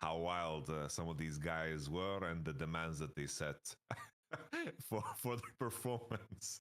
how wild some of these guys were and the demands that they set for the performance.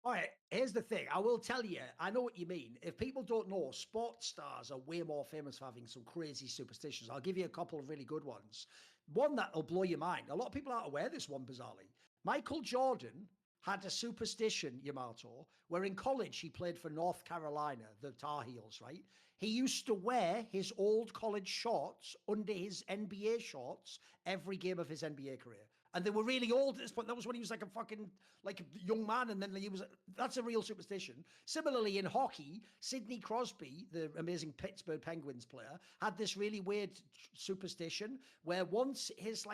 All right, here's the thing. I will tell you, I know what you mean. If people don't know, sports stars are way more famous for having some crazy superstitions. I'll give you a couple of really good ones. One that'll blow your mind. A lot of people aren't aware of this one, bizarrely. Michael Jordan had a superstition, Yamato, where in college he played for North Carolina, the Tar Heels, right? He used to wear his old college shorts under his NBA shorts every game of his NBA career. And they were really old at this point. That was when he was like a fucking like a young man, and then he was. That's a real superstition. Similarly, in hockey, Sidney Crosby, the amazing Pittsburgh Penguins player, had this really weird superstition where once his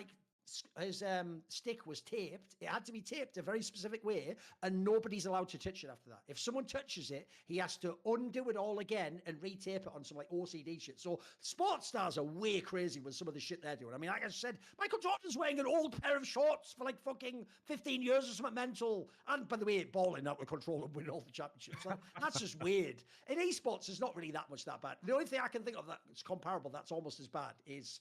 stick was taped. It had to be taped a very specific way, and nobody's allowed to touch it after that. If someone touches it, he has to undo it all again and retape it on some like OCD shit. So sports stars are way crazy with some of the shit they're doing. I mean, like I said, Michael Jordan's wearing an old pair of shorts for like fucking 15 years or something mental. And by the way, balling out of control and winning all the championships. That's just weird. In esports, it's not really that much that bad. The only thing I can think of that's comparable, that's almost as bad, is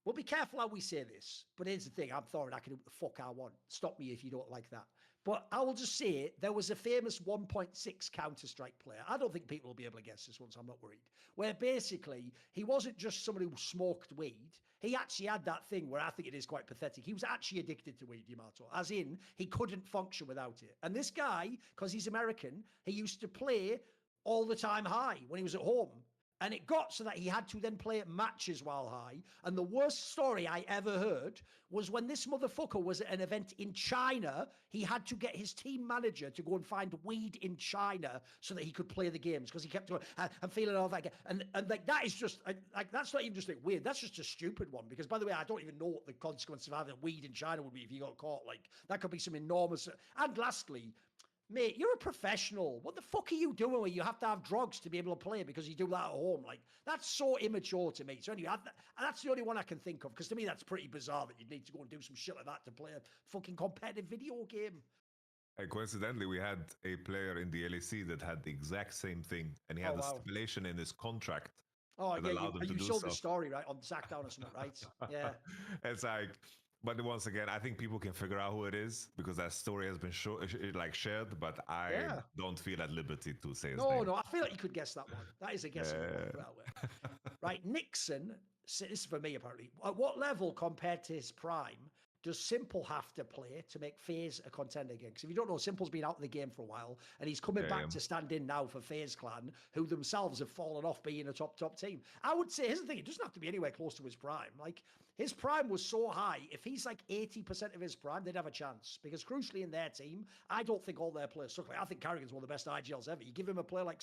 we'll be careful how we say this, but here's the thing. I'm Thorin. I can do what the fuck I want. Stop me if you don't like that. But I will just say there was a famous 1.6 Counter-Strike player. I don't think people will be able to guess this one, so I'm not worried. Where basically he wasn't just somebody who smoked weed. He actually had that thing where I think it is quite pathetic. He was actually addicted to weed, Yamato, as in he couldn't function without it. And this guy, because he's American, he used to play all the time high when he was at home. And it got so that he had to then play matches while high. And the worst story I ever heard was when this motherfucker was at an event in China, he had to get his team manager to go and find weed in China so that he could play the games, because he kept going, I'm feeling all that. And like, that is just, like, that's not even just like weird. That's just a stupid one. Because by the way, I don't even know what the consequence of having weed in China would be if you got caught. Like, that could be some enormous. And lastly, mate, you're a professional. What the fuck are you doing where you have to have drugs to be able to play because you do that at home? Like, that's so immature to me. So anyway, that's the only one I can think of, because to me that's pretty bizarre that you'd need to go and do some shit like that to play a fucking competitive video game. And coincidentally, we had a player in the LEC that had the exact same thing, and he had a stipulation in his contract that allowed him to you do sold so. the story, right, on Sackdown or something, right? Yeah. It's like, but once again, I think people can figure out who it is because that story has been shared, but I don't feel at liberty to say his name. No, I feel like you could guess that one. That is a guessable one. Right, Nixon, this is for me apparently. At what level compared to his prime does Simple have to play to make FaZe a contender again? Because if you don't know, Simple's been out of the game for a while, and he's coming back to stand in now for FaZe Clan, who themselves have fallen off being a top team. I would say, here's the thing, it doesn't have to be anywhere close to his prime. Like, his prime was so high, if he's like 80% of his prime, they'd have a chance. Because crucially in their team, I don't think all their players suck. Like, I think Carrigan's one of the best IGLs ever. You give him a player like